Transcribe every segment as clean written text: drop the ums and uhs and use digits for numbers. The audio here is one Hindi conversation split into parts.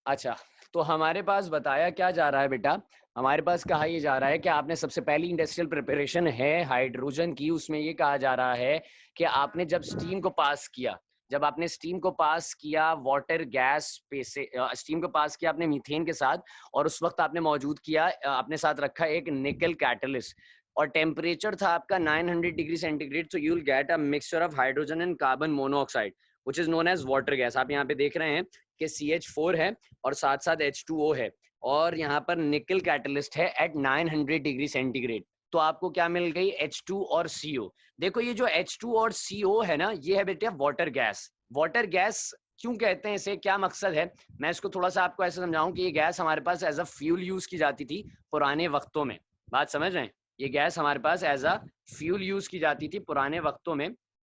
अच्छा, तो हमारे पास बताया क्या जा रहा है बेटा, हमारे पास कहा ये जा रहा है कि आपने सबसे पहली इंडस्ट्रियल प्रिपरेशन है हाइड्रोजन की, उसमें ये कहा जा रहा है कि आपने जब स्टीम को पास किया, जब आपने स्टीम को पास किया वाटर गैस पे से स्टीम को पास किया आपने मीथेन के साथ, और उस वक्त आपने मौजूद किया आपने साथ रखा एक निकल कैटलिस्ट, और टेम्परेचर था आपका 900 degree centigrade, so you will get a mixture of hydrogen and carbon monoxide which is known as water gas. आप यहाँ पे देख रहे हैं कि CH4 है और साथ साथ H2O है, और यहाँ पर निकल कैटलिस्ट है एट 900 डिग्री सेंटीग्रेड। तो आपको क्या मिल गई, H2 और CO। देखो ये जो H2 और CO है ना, ये है बेटे वाटर गैस। वाटर गैस क्यों कहते हैं इसे, क्या मकसद है, मैं इसको थोड़ा सा आपको ऐसे समझाऊं कि ये गैस हमारे पास एज अ फ्यूल यूज की जाती थी पुराने वक्तों में। बात समझ रहे हैं, ये गैस हमारे पास एज अ फ्यूल यूज की जाती थी पुराने वक्तों में।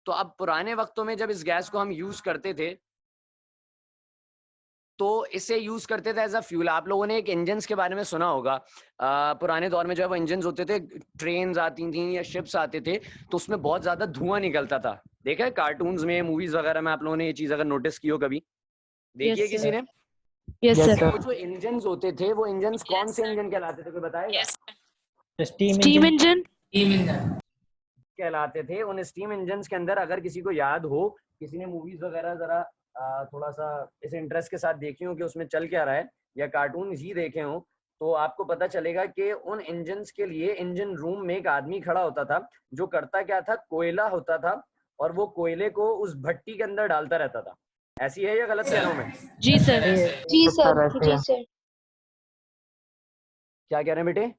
तो अब पुराने वक्तों में जब इस गैस को हम यूज करते थे, तो इसे यूज करते थे एज अ फ्यूल। आप लोगों ने एक इंजन के बारे में सुना होगा, पुराने दौर में जो है वो इंजन होते थे, ट्रेन आती थी या शिप्स आते थे, तो उसमें बहुत ज्यादा धुआं निकलता था। देखा है कार्टून्स में, मूवीज वगैरह में आप लोगों ने ये चीज अगर नोटिस की हो कभी, देखिए यस किसी सर। ने। Yes yes sir. वो जो इंजन होते थे, वो इंजन कौन से इंजन कहलाते थे, कोई बताएगा? Sir steam steam engine. Engine. कहलाते थे। उन स्टीम इंजन के अंदर अगर किसी को याद हो, किसी ने मूवीज वगैरह जरा थोड़ा सा इस इंटरेस्ट के साथ देखी हो कि उसमें चल क्या रहा है, या कार्टून ही देखे हो, तो आपको पता चलेगा कि उन इंजन के लिए इंजन रूम में एक आदमी खड़ा होता था, जो करता क्या था, कोयला होता था और वो कोयले को उस भट्टी के अंदर डालता रहता था। ऐसी है या गलत कह रहा हूं मैं? जी सर। जी यस सर, सर ऐसे जी है। सर। क्या कह रहे हैं बेटे?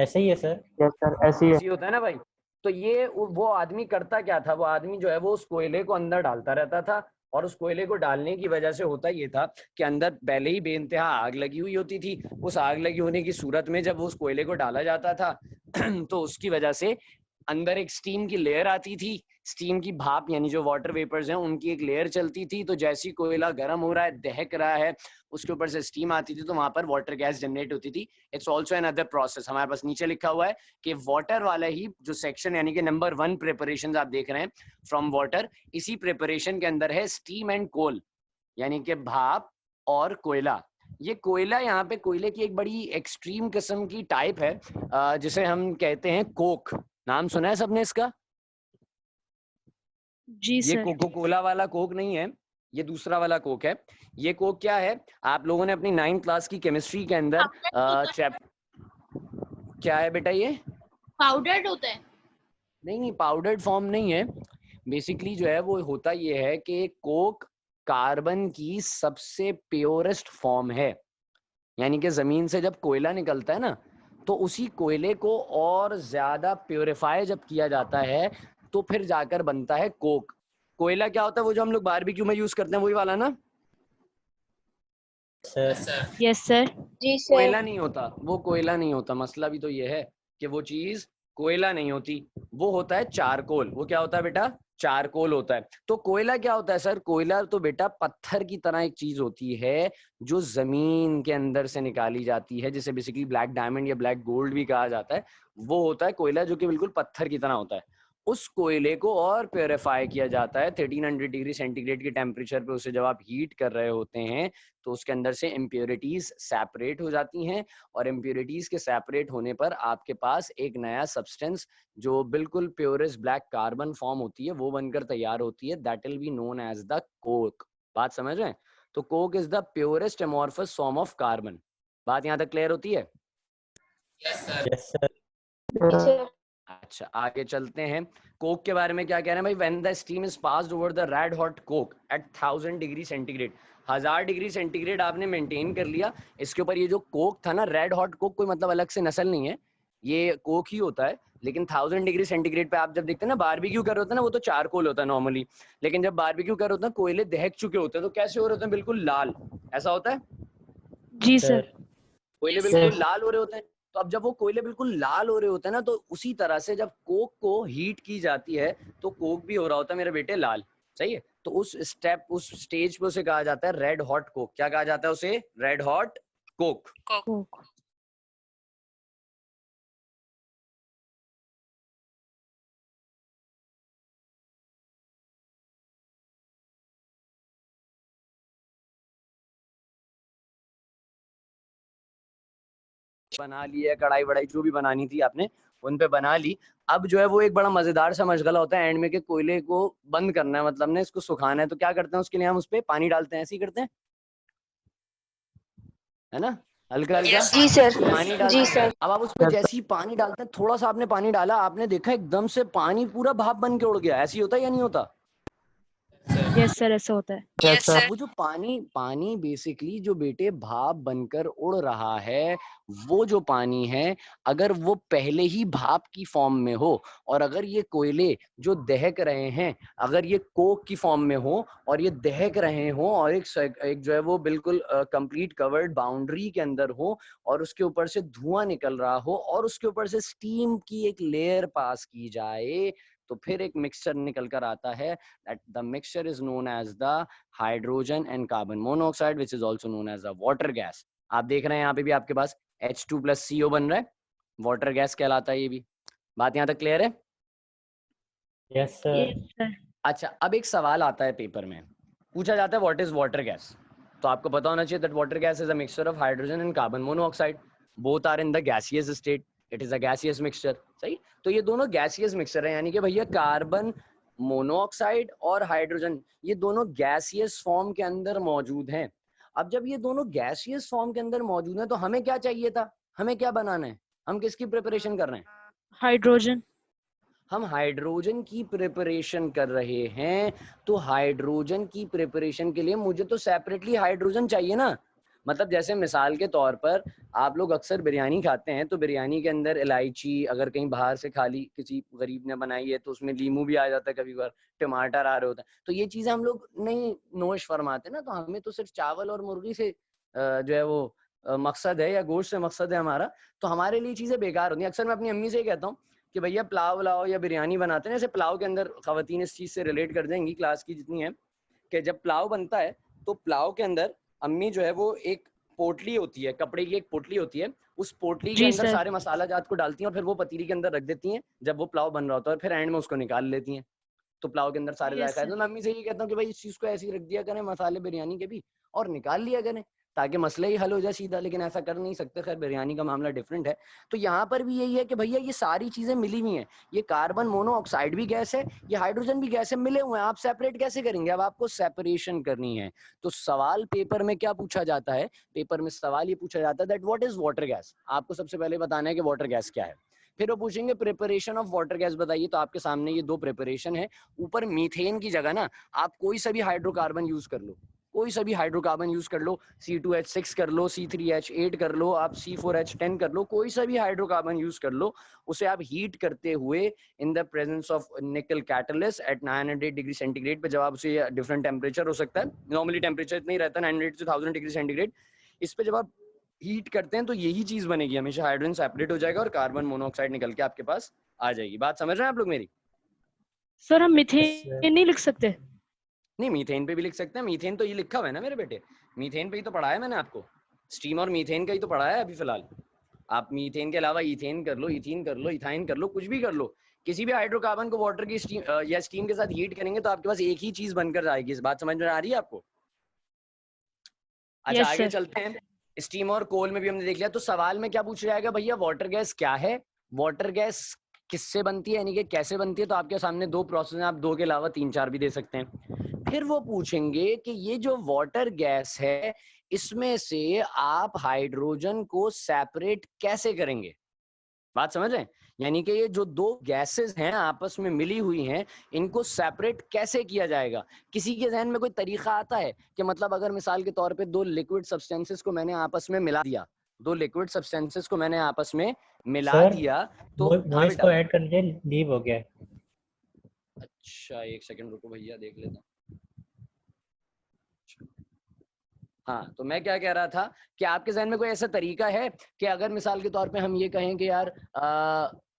ऐसे ही है सर। यस सर ऐसे ही है। ऐसी होता है ना भाई। तो ये वो आदमी करता क्या था, वो आदमी जो है वो उस कोयले को अंदर डालता रहता था, और उस कोयले को डालने की वजह से होता ये था कि अंदर पहले ही बेइंतहा आग लगी हुई होती थी। उस आग लगी होने की सूरत में जब उस कोयले को डाला जाता था तो उसकी वजह से अंदर एक स्टीम की लेयर आती थी, स्टीम की भाप यानी जो वाटर वेपर्स हैं उनकी एक लेयर चलती थी। तो जैसी कोयला गर्म हो रहा है, दहक रहा है, उसके ऊपर से स्टीम आती थी, तो वहां पर वाटर गैस जनरेट होती थी। It's also an other process. हमारे पास नीचे लिखा हुआ है कि वाटर वाला ही जो सेक्शन यानी कि नंबर 1 प्रिपरेशन आप देख रहे हैं फ्रॉम वाटर, इसी प्रिपरेशन के अंदर है स्टीम एंड कोल, यानी कि भाप और कोयला। ये कोयला, यहाँ पे कोयले की एक बड़ी एक्सट्रीम किस्म की टाइप है जिसे हम कहते हैं कोक। नाम सुना है सबने इसका? जी ये सर। कोको कोला वाला कोक नहीं है, ये दूसरा वाला कोक है। ये कोक क्या है, आप लोगों ने अपनी 9th क्लास की केमिस्ट्री के अंदर क्या है बेटा ये? पाउडर्ड होता है। नहीं नहीं, पाउडर्ड फॉर्म नहीं है। बेसिकली जो है वो होता ये है कि कोक कार्बन की सबसे प्योरेस्ट फॉर्म है। यानी कि जमीन से जब कोयला निकलता है ना, तो उसी कोयले को और ज्यादा प्योरीफाई जब किया जाता है, तो फिर जाकर बनता है कोक। कोयला क्या होता है, वो जो हम लोग बारबेक्यू में यूज करते हैं वही वाला ना? सर। Yes sir. जी सर। कोयला नहीं होता वो, कोयला नहीं होता। मसला भी तो ये है कि वो चीज कोयला नहीं होती, वो होता है चारकोल। वो क्या होता है बेटा? चारकोल होता है। तो कोयला क्या होता है सर? कोयला तो बेटा पत्थर की तरह एक चीज होती है जो जमीन के अंदर से निकाली जाती है, जिसे बेसिकली ब्लैक डायमंड या ब्लैक गोल्ड भी कहा जाता है। वो होता है कोयला जो कि बिल्कुल पत्थर की तरह होता है। उस कोयले को और प्योरीफाई किया जाता है 1300 डिग्री सेंटीग्रेड के टेम्परेचर पे। उसे जब आप हीट कर रहे होते हैं, तो उसके अंदर से इम्प्योरिटीज सेपरेट हो जाती हैं, और इम्प्योरिटीज के सेपरेट होने पर आपके पास एक नया सब्सटेंस जो बिल्कुल प्योरेस्ट ब्लैक कार्बन फॉर्म होती है वो बनकर तैयार होती है। That will be known as the coke. बात समझ रहे हैं? तो coke is the purest amorphous form of carbon. बात यहाँ तक क्लियर होती है? Yes sir. जी सर। अच्छा, आगे चलते हैं। कोक के बारे में क्या कह रहे हैं भाई? When the steam is passed over the red hot coke at 1000 degree centigrade, 1000 degree centigrade आपने मेंटेन कर लिया इसके ऊपर। ये जो कोक था ना, रेड हॉट कोक, कोई मतलब अलग से नस्ल नहीं है, ये कोक ही होता है। लेकिन 1000 डिग्री सेंटीग्रेड पे आप जब देखते हैं ना, बारबेक्यू कर रहे होते हैं ना, वो तो चारकोल होता है नॉर्मली, लेकिन जब बारबेक्यू कर रहे होते हैं कोयले दहक चुके होते हैं, तो कैसे हो रहे होते हैं? बिल्कुल लाल। ऐसा होता है, जी सर। सर। कोयले बिल्कुल लाल हो रहे होते हैं। तो अब जब वो कोयले बिल्कुल लाल हो रहे होते हैं ना, तो उसी तरह से जब कोक को हीट की जाती है, तो कोक भी हो रहा होता है मेरे बेटे लाल। सही है? तो उस स्टेप, उस स्टेज पे उसे कहा जाता है रेड हॉट कोक। क्या कहा जाता है उसे? Red hot Coke. कोक। बना ली है, कढ़ाई वढ़ाई जो भी बनानी थी आपने उन पे बना ली। अब जो है वो एक बड़ा मजेदार सा मशगला होता है एंड में कि कोयले को बंद करना है, मतलब ने इसको सुखाना है। तो क्या करते हैं उसके लिए, हम उस पे पानी डालते हैं, ऐसे ही करते हैं, है ना, हल्का हल्का जी सर। पानी डालते जी हैं। सर। अब आप उसमें जैसे ही पानी डालते हैं, थोड़ा सा आपने पानी डाला, आपने देखा एकदम से पानी पूरा भाप बन के उड़ गया। ऐसे ही होता है या नहीं होता? यस सर, ऐसा होता है। Yes sir. वो जो पानी पानी बेसिकली जो बेटे भाप बनकर उड़ रहा है, वो जो पानी है, अगर वो पहले ही भाप की फॉर्म में हो, और अगर ये कोयले जो दहक रहे हैं, अगर ये कोक की फॉर्म में हो और ये दहक रहे हो, और एक जो है वो बिल्कुल कंप्लीट कवर्ड बाउंड्री के अंदर हो, और उसके ऊपर से धुआं निकल रहा हो, और उसके ऊपर से स्टीम की एक लेयर पास की जाए, तो फिर एक मिक्सचर निकल कर आता है। that the mixture is known as the hydrogen and carbon monoxide, which is also known as the water gas. आप देख रहे हैं यहाँ पे भी आपके पास H2 plus CO बन रहा है, वाटर गैस कहलाता है ये भी। बात यहाँ तक क्लियर है? Yes sir. Yes sir. अच्छा, अब एक सवाल आता है पेपर में, पूछा जाता है व्हाट इज वाटर गैस। तो आपको पता होना चाहिए that water gas is a mixture of hydrogen and carbon monoxide, both are in the gaseous state, it is a gaseous mixture. सही, तो ये दोनों गैसियस मिक्सचर है, यानी कि भैया कार्बन मोनोऑक्साइड और हाइड्रोजन ये दोनों गैसियस फॉर्म के अंदर मौजूद हैं। अब जब ये दोनों गैसियस फॉर्म के अंदर मौजूद हैं, तो हमें क्या चाहिए था, हमें क्या बनाना है, हम किसकी प्रिपरेशन कर रहे हैं? हाइड्रोजन। हम हाइड्रोजन की प्रिपरेशन कर रहे हैं। तो हाइड्रोजन की प्रिपरेशन के लिए मुझे तो सेपरेटली हाइड्रोजन चाहिए ना। मतलब जैसे मिसाल के तौर पर आप लोग अक्सर बिरयानी खाते हैं, तो बिरयानी के अंदर इलायची अगर कहीं बाहर से खाली किसी गरीब ने बनाई है तो उसमें लीमू भी आ जाता है, कभी बार टमाटर आ रहे होते हैं, तो ये चीजें हम लोग नहीं नोश फरमाते ना। तो हमें तो सिर्फ चावल और मुर्गी से जो है वो मकसद है, या गोश्त से मकसद है हमारा। तो हमारे लिए चीजें बेकार होती हैं। अक्सर मैं अपनी अम्मी से ही कहता हूँ कि भैया पुलाव लाओ या बिरयानी बनाते हैं, जैसे पुलाव के अंदर खवातीन इस चीज से रिलेट कर देंगी क्लास की जितनी है, कि जब पुलाव बनता है तो पुलाव के अंदर अम्मी जो है वो एक पोटली होती है, कपड़े की एक पोटली होती है, उस पोटली के जी अंदर सर। सारे मसाला जात को डालती हैं और फिर वो पतीली के अंदर रख देती हैं जब वो पुलाव बन रहा होता है, और फिर एंड में उसको निकाल लेती हैं। तो पुलाव के अंदर सारे यस जायका है। सर। तो मैं मम्मी से ये कहता हूँ कि भाई इस चीज को ऐसे ही रख दिया करें, मसाले बिरयानी के भी, और निकाल लिया करें, ताकि मसला ही हल हो जाए सीधा। लेकिन ऐसा कर नहीं सकते, खैर बिरयानी का मामला डिफरेंट है। तो यहाँ पर भी यही है कि भैया ये सारी चीजें मिली हुई हैं, ये कार्बन मोनोऑक्साइड भी गैस है, ये हाइड्रोजन भी गैस है, मिले हुए हैं, आप सेपरेट कैसे करेंगे? अब आपको सेपरेशन करनी है। तो सवाल पेपर में क्या पूछा जाता है? पेपर में सवाल ये पूछा जाता है that what is water gas. आपको सबसे पहले बताना है कि वाटर गैस क्या है, फिर वो पूछेंगे प्रिपरेशन ऑफ वाटर गैस बताइए। तो आपके सामने ये दो प्रिपरेशन है। ऊपर मीथेन की जगह ना आप कोई सा भी हाइड्रोकार्बन यूज कर लो, कोई सा भी हाइड्रोकार्बन यूज कर लो, C2H6 कर लो, C3H8 कर लो, आप C4H10 कर लो, कोई सा भी हाइड्रोकार्बन यूज कर लो, उसे आप हीट करते हुए in the presence of nickel catalyst at 900 degree centigrade पे, जब आप उसे डिफरेंट टेम्परेचर हो सकता है, नॉर्मली टेम्परेचर इतना ही रहता है 900 से 1000 डिग्री सेंटीग्रेड, इस पे जब आप हीट करते हैं तो यही चीज बनेगी हमेशा, हाइड्रोजन सेपरेट हो जाएगा और कार्बन मोनोऑक्साइड निकल के आपके पास आ जाएगी। बात समझ रहे हैं आप लोग मेरी? सर हम यस सर। मीथेन नहीं लिख सकते? नहीं, मीथेन पे भी लिख सकते हैं, मीथेन तो ये लिखा हुआ है ना मेरे बेटे, मीथेन पे ही तो पढ़ा है मैंने आपको, स्टीम और मीथेन का ही तो पढ़ा है अभी फिलहाल। आप मीथेन के अलावा इथेन कर लो, इथीन कर लो, इथाइन कर लो, कुछ भी कर लो, किसी भी हाइड्रोकार्बन को वाटर की स्टीम या स्टीम के साथ हीट करेंगे तो आपके पास एक ही चीज बनकर आएगी। इस बात समझ में आ रही है आपको? अच्छा, यस आगे सर। चलते हैं। स्टीम और कोल में भी हमने देख लिया। तो सवाल में क्या पूछा जाएगा भैया, वाटर गैस क्या है, वाटर गैस किससे बनती है, यानी कि कैसे बनती है। तो आपके सामने दो प्रोसेस हैं, आप दो के अलावा 3-4 भी दे सकते हैं। फिर वो पूछेंगे कि ये जो वाटर गैस है, इसमें से आप हाइड्रोजन को सेपरेट कैसे करेंगे। बात समझ रहे हैं? यानी कि ये जो दो गैसेस हैं आपस में मिली हुई हैं, इनको सेपरेट कैसे किया जाएगा। किसी के जहन में कोई तरीका आता है कि मतलब अगर मिसाल के तौर पे दो लिक्विड सब्सटेंसेस को मैंने आपस में मिला दिया, दो लिक्विड सब्सटेंसेस को मैंने आपस में मिला सर दिया, तो हाँ वॉइस बेटा। को ऐड करने लीव हो गया है। अच्छा, एक सेकंड रुको भैया, देख लेता हूँ। हाँ, तो मैं क्या कह रहा था कि आपके जहन में कोई ऐसा तरीका है कि अगर मिसाल के तौर पे हम ये कहें कि यार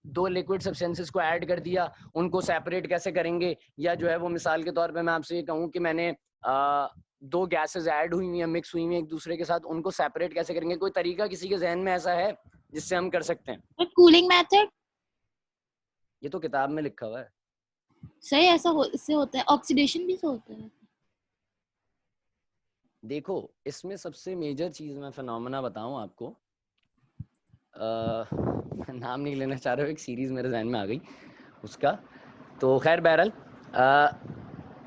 दो लिक्विड सब्सटेंसेस को ऐड कर दिया, उनको सेपरेट कैसे करेंगे, या जो है वो मिसाल के तौर पे मैं आपसे ये कहूँ कि मैंने दो गैसेस ऐड हुई हैं, मिक्स हुई हैं एक दूसरे के साथ, उनको सेपरेट कैसे करेंगे। कोई तरीका किसी के जहन में ऐसा है जिससे हम कर सकते हैं? Cooling method. ये तो किताब में लिखा हुआ है। सही, ऐसा इससे होता है, ऑक्सीडेशन भी से होता है। देखो, इसमें सबसे मेजर चीज मैं फिनोमेना बताऊं आपको, नाम नहीं लेना चाह रहा हूँ, एक सीरीज मेरे जहन में आ गई उसका। तो खैर बहरहाल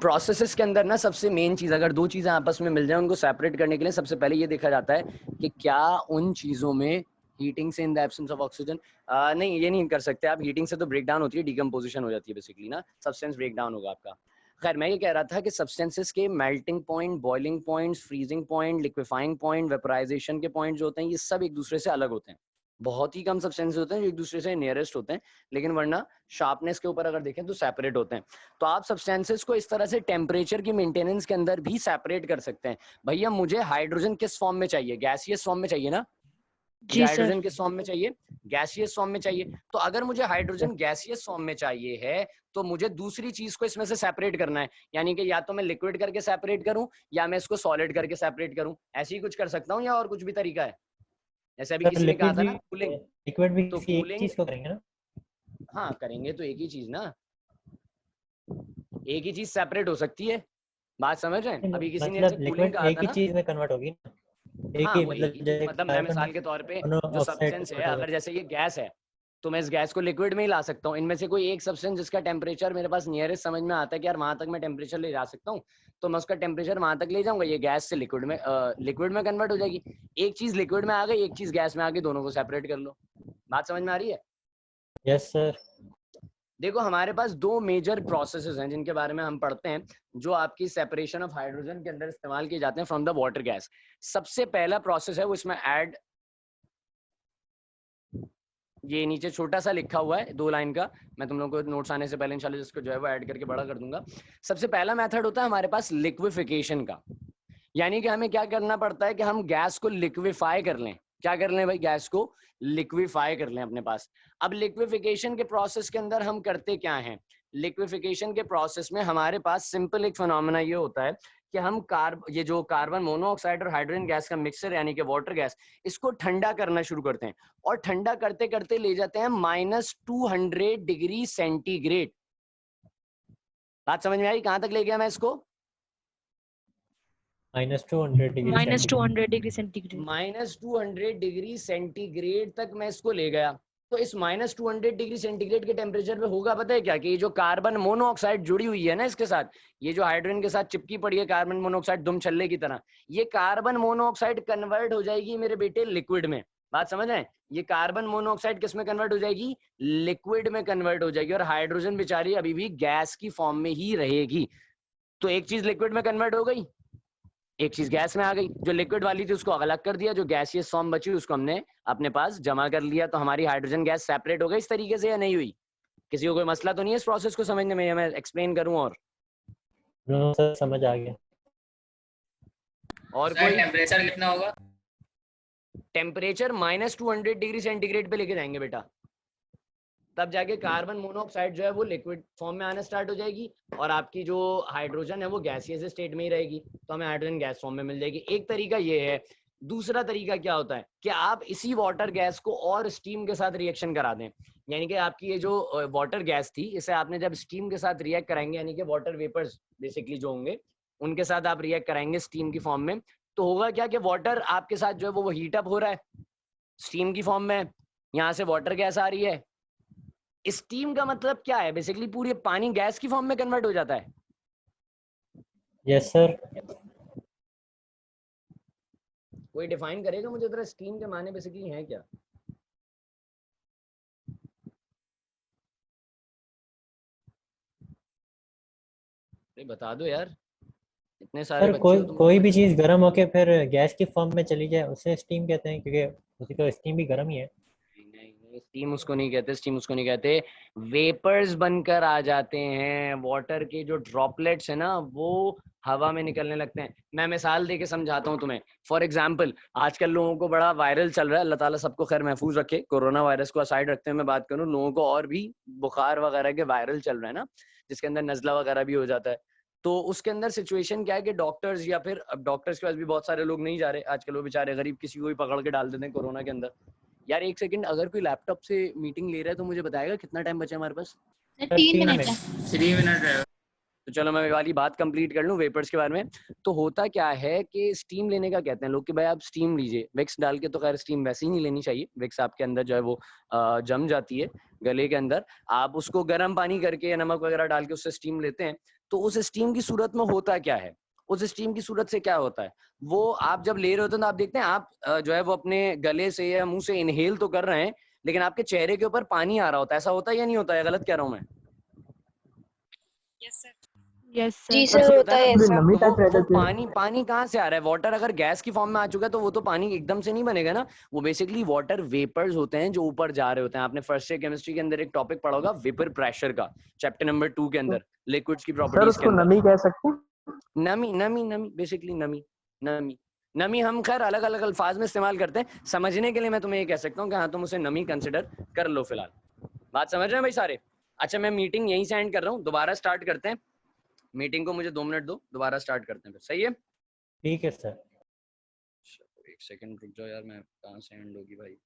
प्रोसेसेस के अंदर ना सबसे मेन चीज़, अगर दो चीज़ें आपस में मिल जाए उनको सेपरेट करने के लिए सबसे पहले ये देखा जाता है कि क्या उन चीज़ों में हीटिंग से in the absence of oxygen, नहीं ये नहीं कर सकते आप, हीटिंग से तो ब्रेक डाउन होती है, डिकम्पोजिशन हो जाती है बेसिकली ना, सब्सटेंस ब्रेक डाउन होगा आपका। खैर मैं ये कह रहा था कि सब्सटेंसेस के melting point, boiling point, freezing point, liquefying point, vaporization के पॉइंट जो होते हैं ये सब एक दूसरे से अलग होते हैं। बहुत ही कम सब्सटेंसेस होते हैं जो एक दूसरे से नियरेस्ट होते हैं, लेकिन वरना शार्पनेस के ऊपर अगर देखें तो सेपरेट होते हैं। तो आप सब्सटेंसेस को इस तरह से टेम्परेचर की मेंटेनेंस के अंदर भी सेपरेट कर सकते हैं। भैया मुझे हाइड्रोजन किस फॉर्म में चाहिए? गैसियस फॉर्म में चाहिए ना? मुझे जी हाइड्रोजन सर। किस फॉर्म में चाहिए? गैसियस फॉर्म में चाहिए। तो अगर मुझे हाइड्रोजन गैसियस फॉर्म में चाहिए है तो मुझे दूसरी चीज को इसमें से सेपरेट करना है, यानी कि या तो मैं लिक्विड करके सेपरेट करूं या मैं इसको सॉलिड करके सेपरेट करूं। ऐसे ही कुछ कर सकता हूं या और कुछ भी तरीका है? जैसे अभी सर किसी ने कहा लिक्विड था भी, ना कूलिंग, लिक्विड भी तो किसी एक कूलिंग, चीज को करेंगे ना? हाँ करेंगे तो एक ही चीज ना, एक ही चीज सेपरेट हो सकती है। बात समझ रहे हैं? अभी किसी ने जैसे मतलब कूलिंग लिक्विड कहा एक था ही ना, चीज में कन्वर्ट होगी ना, एक हाँ ही वो एक मतलब ही चीज, जैसे मतलब मैं कार्बन मिसाल के तौर पे जो मोनोऑक्साइड सब्सटेंस है, कन्वर्ट होगा। अगर जैसे ये गैस है तो मैं इस गैस को लिक्विड में ही ला सकता हूँ। इनमें से कोई एक सब्सटेंस जिसका टेम्परेचर मेरे पास नियरेस्ट समझ में आता है कि यार वहां तक मैं टेम्परेचर ले जा सकता हूँ, तो मैं उसका टेम्परेचर वहां तक ले जाऊंगा, ये गैस से लिक्विड में कन्वर्ट हो जाएगी। एक चीज लिक्विड में आ गई, एक चीज गैस में आ गई, दोनों को सेपरेट कर लो। बात समझ में आ रही है? Yes sir. देखो हमारे पास दो मेजर प्रोसेसेस हैं जिनके बारे में हम पढ़ते हैं, जो आपकी सेपरेशन ऑफ हाइड्रोजन के अंदर इस्तेमाल किए जाते हैं फ्रॉम द वाटर गैस। सबसे पहला प्रोसेस है वो इसमें ऐड, ये नीचे छोटा सा लिखा हुआ है 2 लाइन का, मैं तुम लोगों को नोट्स आने से पहले इंशाल्लाह इसको जो है वो ऐड करके बड़ा कर दूंगा। सबसे पहला मेथड होता है हमारे पास लिक्विफिकेशन का, यानी कि हमें क्या करना पड़ता है कि हम गैस को लिक्विफाई कर लें। क्या कर लें भाई? गैस को लिक्विफाई कर लें अपने पास। अब लिक्विफिकेशन के प्रोसेस के अंदर हम करते क्या हैं? लिक्विफिकेशन के प्रोसेस में हमारे पास सिंपल एक फिनोमेना ये होता है कि हम ये जो कार्बन मोनोऑक्साइड और हाइड्रोजन गैस का मिक्सचर यानी कि वाटर गैस, इसको ठंडा करना शुरू करते हैं और ठंडा करते करते ले जाते हैं -200 डिग्री सेंटीग्रेड। बात समझ में आई? कहां तक ले गया मैं इसको? -200 degree centigrade. -200 degree centigrade. -200 degree centigrade तक मैं इसको ले गया। तो इस -200 डिग्री सेंटीग्रेड के टेम्परेचर पे होगा पता है क्या? कि ये जो कार्बन मोनोऑक्साइड जुड़ी हुई है ना इसके साथ, ये जो हाइड्रोजन के साथ चिपकी पड़ी है कार्बन मोनोऑक्साइड दुम छल्ले की तरह, ये कार्बन मोनोऑक्साइड कन्वर्ट हो जाएगी मेरे बेटे लिक्विड में। बात समझ रहे हैं? ये कार्बन मोनोऑक्साइड किस में कन्वर्ट हो जाएगी? लिक्विड में कन्वर्ट हो जाएगी, और हाइड्रोजन बेचारी अभी भी गैस की फॉर्म में ही रहेगी। तो एक चीज लिक्विड में कन्वर्ट हो गई, एक चीज गैस में आ गई। जो लिक्विड वाली थी उसको अलग कर दिया, जो गैसियस फॉर्म बची उसको हमने अपने पास जमा कर लिया। तो हमारी हाइड्रोजन गैस सेपरेट हो गई इस तरीके से, या नहीं हुई? किसी को कोई मसला तो नहीं है इस प्रोसेस को समझने में, या मैं एक्सप्लेन करूं? नो सर, समझ आ गया। और कोई? टेम्परेचर कितना होगा? टेम्परेचर -200 डिग्री सेंटीग्रेड पे लेके जाएंगे बेटा, तब जाके कार्बन मोनोऑक्साइड जो है वो लिक्विड फॉर्म में आना स्टार्ट हो जाएगी, और आपकी जो हाइड्रोजन है वो गैसियस स्टेट में ही रहेगी, तो हमें हाइड्रोजन गैस फॉर्म में मिल जाएगी। एक तरीका ये है। दूसरा तरीका क्या होता है कि आप इसी वाटर गैस को और स्टीम के साथ रिएक्शन करा दें, यानी कि आपकी ये जो वाटर गैस थी इसे आपने जब स्टीम के साथ रिएक्ट कराएंगे, यानी कि वाटर वेपर्स बेसिकली जो होंगे उनके साथ आप रिएक्ट कराएंगे स्टीम की फॉर्म में, तो होगा क्या कि वाटर आपके साथ जो है वो हीट अप हो रहा है स्टीम की फॉर्म में, यहाँ से वाटर गैस आ रही है। स्टीम का मतलब क्या है? बेसिकली पूरी पानी गैस की फॉर्म में कन्वर्ट हो जाता है। Yes sir. कोई डिफाइन करेगा मुझे जरा स्टीम के माने बेसिकली हैं क्या? बता दो यार, इतने सारे सर बच्चे हो तुम कोई लोग। भी चीज गर्म होके फिर गैस की फॉर्म में चली जाए उसे स्टीम कहते हैं, क्योंकि उसी का स्टीम भी गर्म ही है। नहीं, स्टीम उसको नहीं कहते, स्टीम उसको नहीं कहते, वेपर्स बनकर आ जाते हैं। वाटर के जो ड्रॉपलेट्स है ना वो हवा में निकलने लगते हैं। मैं मिसाल देके समझाता हूँ तुम्हें। फॉर एग्जाम्पल, आजकल लोगों को बड़ा वायरल चल रहा है, अल्लाह ताला सबको खैर महफूज रखे, कोरोना वायरस को असाइड रखते हुए मैं बात करूँ, लोगों को और भी बुखार वगैरह के वायरल चल रहा है ना, जिसके अंदर नजला वगैरह भी हो जाता है। तो उसके अंदर सिचुएशन क्या है कि डॉक्टर्स, या फिर अब डॉक्टर्स के पास भी बहुत सारे लोग नहीं जा रहे आजकल, वो बेचारे गरीब किसी को भी पकड़ के डाल देते हैं कोरोना के अंदर। यार एक सेकंड, अगर कोई लैपटॉप से मीटिंग ले रहा है तो मुझे बताएगा कितना टाइम बचा है हमारे पास? Sir sir 3 3 minute minute. है। 3 मिनट रहेगा। तो चलो मैं ये वाली बात कंप्लीट कर लूं वेपर्स के बारे में। तो होता क्या है कि स्टीम लेने का कहते हैं लोग कि भाई आप स्टीम लीजिए, विक्स डाल के। तो खैर स्टीम वैसे ही नहीं लेनी चाहिए, विक्स आपके अंदर जो है वो जम जाती है गले के अंदर। आप उसको गर्म पानी करके या नमक वगैरह डाल के उससे स्टीम लेते हैं। तो उस स्टीम की सूरत में होता क्या है, उस स्टीम की सूरत से क्या होता है, वो आप जब ले रहे होते हैं तो आप देखते हैं आप जो है वो अपने गले से या मुंह से इनहेल तो कर रहे हैं, लेकिन आपके चेहरे के ऊपर पानी आ रहा होता है। ऐसा होता है या नहीं होता है? गलत कह रहा हूं मैं? यस जी सर। सर ऐसे होता है है ना? ऐसा। नमी तो टाइप रहता वो है। पानी कहाँ से आ रहा है? वाटर अगर गैस की फॉर्म में आ चुका है तो वो तो पानी एकदम से नहीं बनेगा ना। वो बेसिकली वाटर वेपर्स होते हैं जो ऊपर जा रहे होते हैं। आपने फर्स्ट ईयर केमिस्ट्री के अंदर एक टॉपिक पढ़ा होगा वेपर प्रेशर का, चैप्टर नंबर 2 के अंदर, लिक्विड्स की सर प्रॉपर्टीज के उसको अंदर। नमी कह सकते हैं। नमी नमी नमी बेसिकली नमी नमी नमी हम खैर अलग अलग अल्फाज में इस्तेमाल करते हैं। समझने के लिए मैं तुम्हें ये कह सकता हूँ कि हाँ तुम उसे नमी कंसिडर कर लो फिलहाल। बात समझ रहे हैं भाई सारे? अच्छा मैं मीटिंग यहीं से एंड कर रहा हूँ, दोबारा स्टार्ट करते हैं मीटिंग को। मुझे 2 मिनट दो, दोबारा स्टार्ट करते हैं फिर। सही है? ठीक है सर। एक सेकंड रुक जाओ यार, मैं कहाँ से एंड होगी भाई।